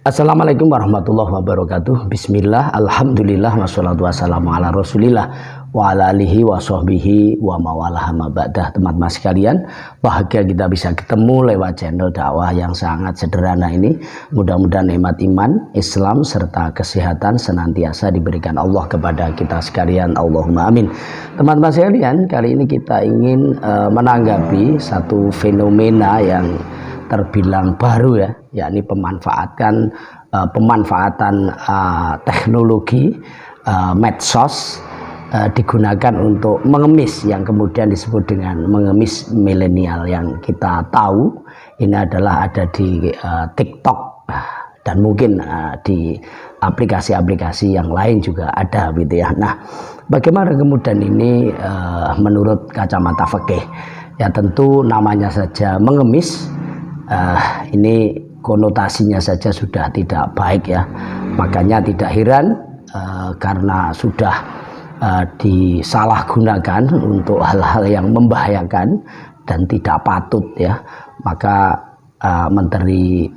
Assalamualaikum warahmatullahi wabarakatuh. Bismillah, alhamdulillah, wassalatu wassalamu ala rasulillah wa ala alihi wa sahbihi wa mawalah ma ba'dah. Teman-teman sekalian, bahagia kita bisa ketemu lewat channel dakwah yang sangat sederhana ini. Mudah-mudahan nikmat iman, Islam, serta kesehatan senantiasa diberikan Allah kepada kita sekalian. Allahumma amin. Teman-teman sekalian, kali ini kita ingin menanggapi satu fenomena yang terbilang baru ya, yakni pemanfaatan teknologi medsos digunakan untuk mengemis, yang kemudian disebut dengan mengemis milenial, yang kita tahu ini adalah ada di TikTok dan mungkin di aplikasi-aplikasi yang lain juga ada gitu ya. Nah, bagaimana kemudian ini menurut kacamata fikih? Ya tentu namanya saja mengemis, ini konotasinya saja sudah tidak baik ya. Makanya tidak heran karena sudah disalahgunakan untuk hal-hal yang membahayakan dan tidak patut ya. Maka Menteri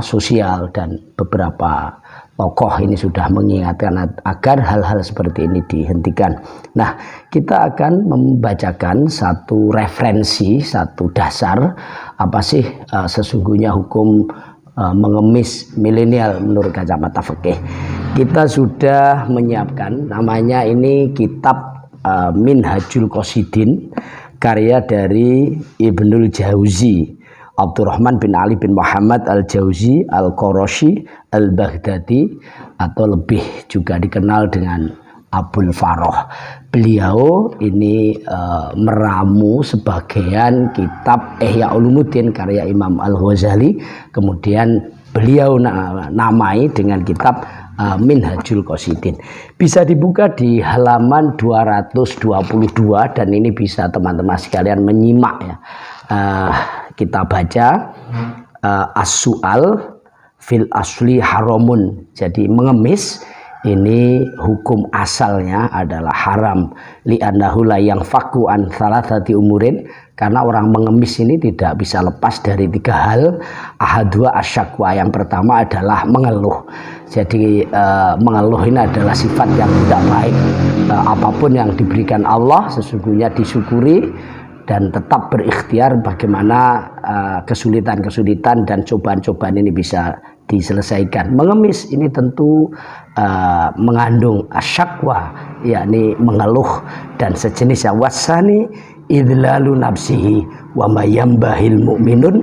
Sosial dan beberapa tokoh ini sudah mengingatkan agar hal-hal seperti ini dihentikan. Nah, kita akan membacakan satu referensi, satu dasar apa sih sesungguhnya hukum mengemis milenial menurut kacamata fikih. Kita sudah menyiapkan, namanya ini kitab Minhajul Qasidin, karya dari Ibnul Jauzi, Abdurrahman bin Ali bin Muhammad al-Jauzi al-Qurashi al-Baghdadi, atau lebih juga dikenal dengan Abul Faroh. Beliau ini meramu sebagian kitab Ihya Ulumuddin karya Imam Al-Ghazali, kemudian beliau namai dengan kitab Minhajul Qasidin. Bisa dibuka di halaman 222 dan ini bisa teman-teman sekalian menyimak ya. Kita baca as-su'al fil asli haramun. Jadi mengemis ini hukum asalnya adalah haram, li'annahu la yanfaku an thalathati umurin, karena orang mengemis ini tidak bisa lepas dari tiga hal. Ahadua asyakwa, yang pertama adalah mengeluh. Jadi mengeluh ini adalah sifat yang tidak baik. Apapun yang diberikan Allah sesungguhnya disyukuri dan tetap berikhtiar bagaimana kesulitan-kesulitan dan cobaan-cobaan ini bisa diselesaikan. Mengemis ini tentu mengandung asyakwa, yakni mengeluh dan sejenisnya. Wasani idlalu nafsihi wa mayambahil mu'minun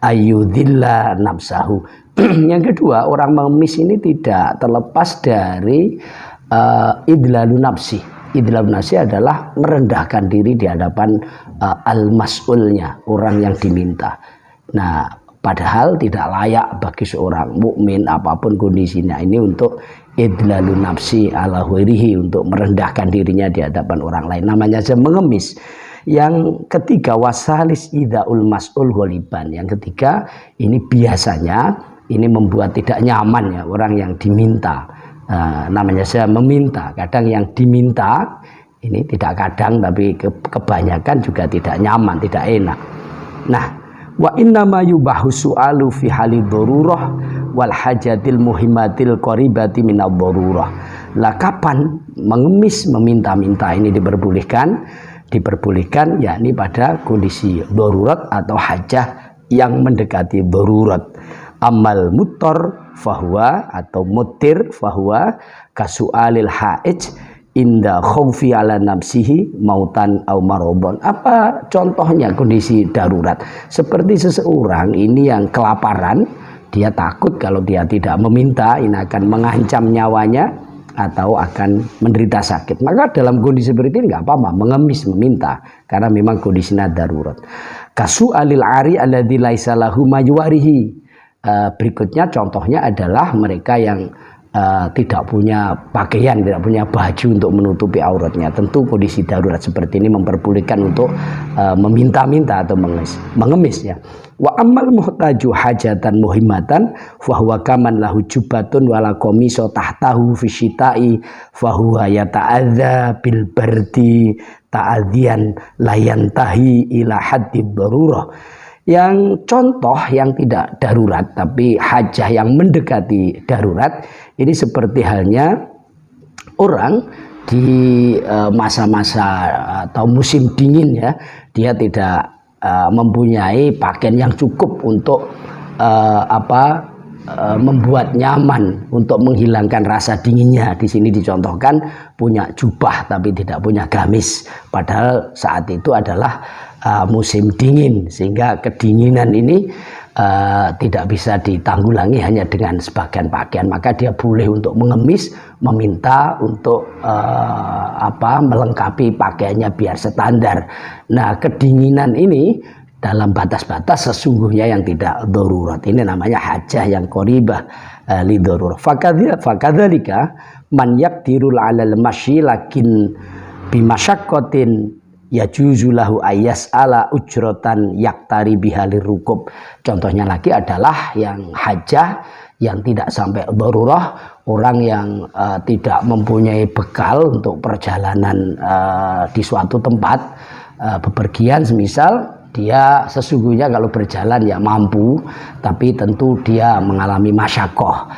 ayyudhilla nafsahu. Yang kedua, orang mengemis ini tidak terlepas dari idlalu nafsi. Idlalu nafsi adalah merendahkan diri di hadapan al-mas'ulnya, orang yang diminta. Nah, padahal tidak layak bagi seorang mukmin apapun kondisinya ini untuk idlalu nafsi ala ghairihi, untuk merendahkan dirinya di hadapan orang lain. Namanya saja mengemis. Yang ketiga, wasalis idaul mas'ul ghaliban. Yang ketiga, ini biasanya ini membuat tidak nyaman ya orang yang diminta. Namanya saya meminta. Kadang yang diminta ini tidak kadang, tapi kebanyakan juga tidak nyaman, tidak enak. Nah, wa innama yubahu su'alu fi halid darurah wal hajatil muhimmatil qaribati minad darurah. Lah kapan mengemis, meminta-minta ini diperbolehkan? Diperbolehkan yakni pada kondisi darurat atau hajah yang mendekati darurat. Amal mutor fahuwa atau mutir fahuwa kasu'alil haij inda khawfi ala nafsihi mautan au marodon. Apa contohnya kondisi darurat? Seperti seseorang ini yang kelaparan, dia takut kalau dia tidak meminta ini akan mengancam nyawanya atau akan menderita sakit. Maka dalam kondisi seperti ini nggak apa-apa mengemis, meminta, karena memang kondisinya darurat. Kasu'alil ari alladzi laisa lahu mayuwarihi. Berikutnya contohnya adalah mereka yang tidak punya pakaian, tidak punya baju untuk menutupi auratnya. Tentu kondisi darurat seperti ini memperbolehkan untuk meminta-minta atau mengemis ya. Wa ammal muhtaju hajatan muhimmatan fahuwa kaman lahu jubatun wala qamiso tahtahu fi syita'i fahuwa yata'adza bil bardi ta'adhiyan la yantahi ila haddid darurah. Yang contoh yang tidak darurat tapi hajah yang mendekati darurat ini seperti halnya orang di masa-masa atau musim dingin ya, dia tidak mempunyai pakaian yang cukup untuk membuat nyaman, untuk menghilangkan rasa dinginnya. Di sini dicontohkan punya jubah tapi tidak punya gamis, padahal saat itu adalah musim dingin, sehingga kedinginan ini tidak bisa ditanggulangi hanya dengan sebagian pakaian. Maka dia boleh untuk mengemis, meminta untuk melengkapi pakaiannya biar standar. Nah, kedinginan ini dalam batas-batas sesungguhnya yang tidak darurat, ini namanya hajah yang qoribah li darurat. Fakadzalika man yaqdirul 'alal masyi lakin bimasyaqqatin yajuzu lahu ayas'ala ujratan yaktari bihalir rukub. Contohnya lagi adalah yang hajah yang tidak sampai darurah, orang yang tidak mempunyai bekal untuk perjalanan di suatu tempat bepergian, semisal dia sesungguhnya kalau berjalan ya mampu, tapi tentu dia mengalami masyakoh.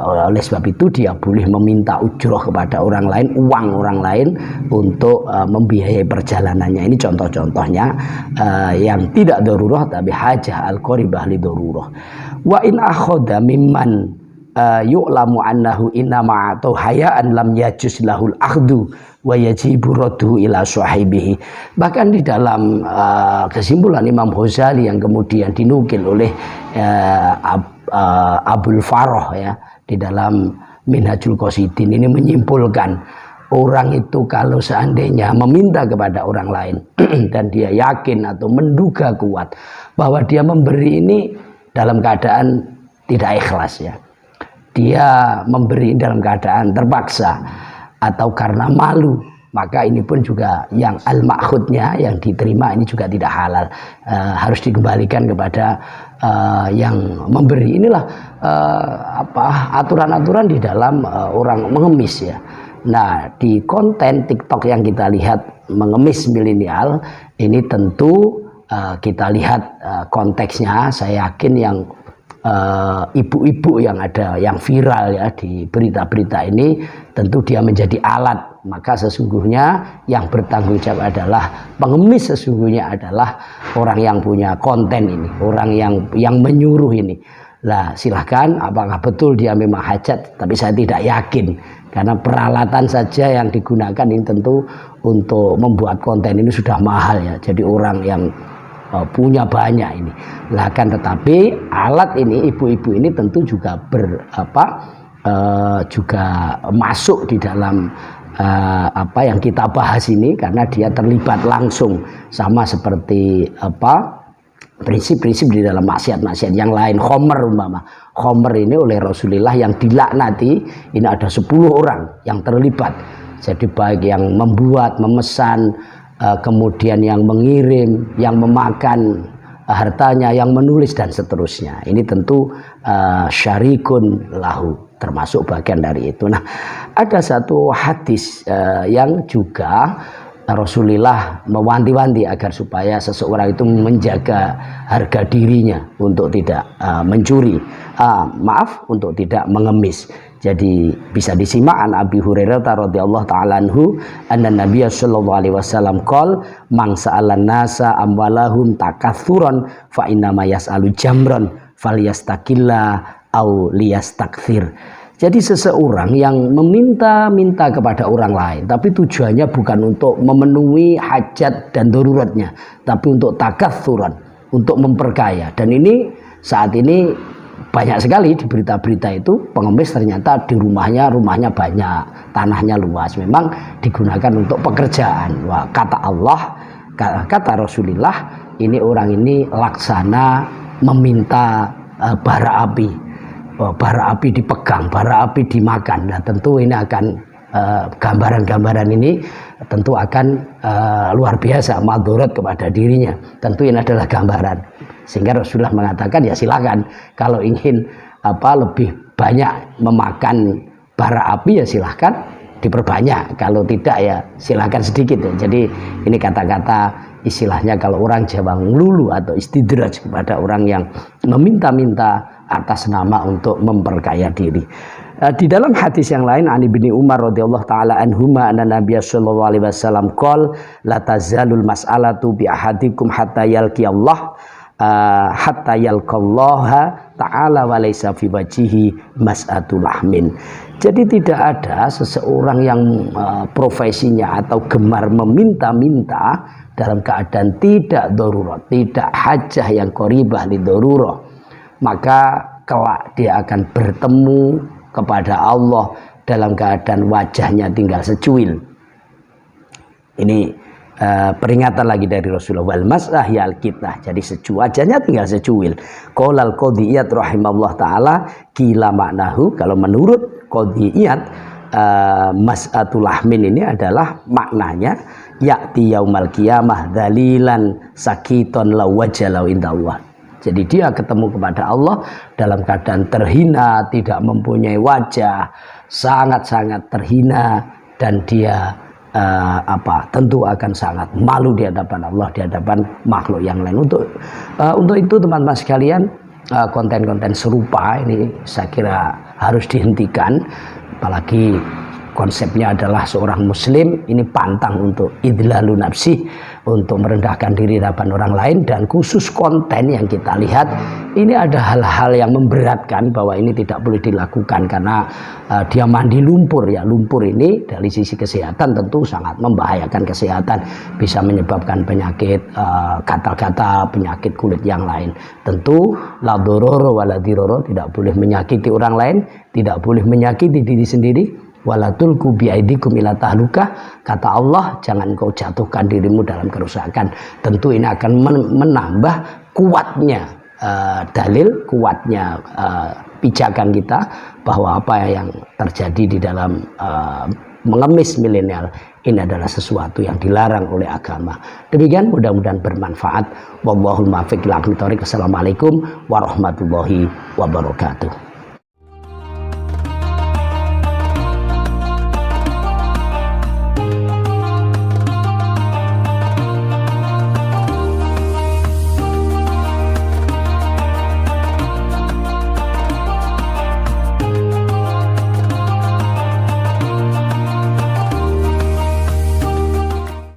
Oleh sebab itu dia boleh meminta ujroh kepada orang lain, uang orang lain untuk membiayai perjalanannya. Ini contoh-contohnya yang tidak darurah tapi hajah al-qoribah li darurah. Wa in akhoda mimman yu'lamu annahu innama atau hayaan lam yajuz lahul akhdu wa yajibu raddu ila sahibihi. Bahkan di dalam kesimpulan Imam Ghazali yang kemudian dinukil oleh Abul Farah ya di dalam Minhajul Qasidin, ini menyimpulkan orang itu kalau seandainya meminta kepada orang lain dan dia yakin atau menduga kuat bahwa dia memberi ini dalam keadaan tidak ikhlas ya, dia memberi dalam keadaan terpaksa atau karena malu, maka ini pun juga yang al-ma'khudnya yang diterima ini juga tidak halal, harus dikembalikan kepada yang memberi. Inilah aturan-aturan di dalam orang mengemis ya. Nah, di konten TikTok yang kita lihat mengemis milenial ini tentu kita lihat konteksnya. Saya yakin yang ibu-ibu yang ada yang viral ya di berita-berita ini tentu dia menjadi alat, maka sesungguhnya yang bertanggung jawab adalah pengemis, sesungguhnya adalah orang yang punya konten ini, orang yang menyuruh ini. Lah silahkan apakah betul dia memang hajat, tapi saya tidak yakin karena peralatan saja yang digunakan ini tentu untuk membuat konten ini sudah mahal ya, jadi orang yang punya banyak ini. Lah kan tetapi alat ini, ibu-ibu ini tentu juga juga masuk di dalam apa yang kita bahas ini, karena dia terlibat langsung sama seperti prinsip-prinsip di dalam maksiat-maksiat yang lain. Khomer umpama, khomer ini oleh Rasulullah yang dilaknati, ini ada 10 orang yang terlibat. Jadi baik yang membuat, memesan, kemudian yang mengirim, yang memakan hartanya, yang menulis dan seterusnya. Ini tentu syarikun lahu, termasuk bagian dari itu. Nah, ada satu hadis yang juga Rasulullah mewanti-wanti agar supaya seseorang itu menjaga harga dirinya untuk tidak mencuri, untuk tidak mengemis. Jadi bisa disimak an Abi Hurairah radhiyallahu taala anhu anna Nabiy sallallahu alaihi wasallam qol man sa'alan nasa amwalahum takatsuran fa inna ma yas'alu jamran falyastakilla au liyastakthir. Jadi seseorang yang meminta-minta kepada orang lain tapi tujuannya bukan untuk memenuhi hajat dan daruratnya, tapi untuk takatsuran, untuk memperkaya. Dan ini saat ini banyak sekali di berita-berita itu pengemis ternyata di rumahnya banyak, tanahnya luas, memang digunakan untuk pekerjaan. Wah, kata Allah, kata Rasulullah, ini orang ini laksana meminta bara api. Bara api dipegang, bara api dimakan. Nah, tentu ini akan gambaran-gambaran ini tentu akan luar biasa madharat kepada dirinya. Tentu ini adalah gambaran. Sehingga Rasulullah mengatakan ya silakan kalau ingin lebih banyak memakan bara api ya silahkan diperbanyak, kalau tidak ya silahkan sedikit ya. Jadi ini kata-kata istilahnya kalau orang Jawa ngelulu atau istidraj kepada orang yang meminta-minta atas nama untuk memperkaya diri. Di dalam hadis yang lain Ani bin Umar radhiyallahu taala anhuma anna Nabiy sallallahu alaihi wasallam qol la tazalul mas'alatu bi ahadikum hatta yalqi Allah hatta yalqallaha ta'ala wa laysa fi wajhihi mas'atul lahmin. Jadi tidak ada seseorang yang profesinya atau gemar meminta-minta dalam keadaan tidak darurat, tidak hajah yang qoribah li darurah, maka kelak dia akan bertemu kepada Allah dalam keadaan wajahnya tinggal secuil. Ini peringatan lagi dari Rasulullah, wal mas'ah yal kitah, jadi wajahnya tinggal secuil. Qaulal qadhiyat rahimahullah taala kila maknahu, kalau menurut qadhiyat mas'atul lahmin ini adalah maknanya ya'ti yaumal qiyamah dzalilan sakiton la wajalau indallah. Jadi dia ketemu kepada Allah dalam keadaan terhina, tidak mempunyai wajah, sangat-sangat terhina, dan dia tentu akan sangat malu di hadapan Allah, di hadapan makhluk yang lain. Untuk itu teman-teman sekalian, konten-konten serupa ini saya kira harus dihentikan, apalagi konsepnya adalah seorang muslim ini pantang untuk idlalu nafsi, untuk merendahkan diri di hadapan orang lain. Dan khusus konten yang kita lihat ini ada hal-hal yang memberatkan bahwa ini tidak boleh dilakukan karena dia mandi lumpur. Ya, lumpur ini dari sisi kesehatan tentu sangat membahayakan kesehatan, bisa menyebabkan penyakit gatal-gatal, penyakit kulit yang lain. Tentu la dororo wala diroro, tidak boleh menyakiti orang lain, tidak boleh menyakiti diri sendiri. Walatul kubiaidikum ila tahlukah, kata Allah, jangan kau jatuhkan dirimu dalam kerusakan. Tentu ini akan menambah kuatnya dalil, kuatnya pijakan kita bahwa apa yang terjadi di dalam mengemis milenial ini adalah sesuatu yang dilarang oleh agama. Demikian, mudah-mudahan bermanfaat. Wallahul muwaffiq ila aqwamit thoriq. Wassalamualaikum warahmatullahi wabarakatuh.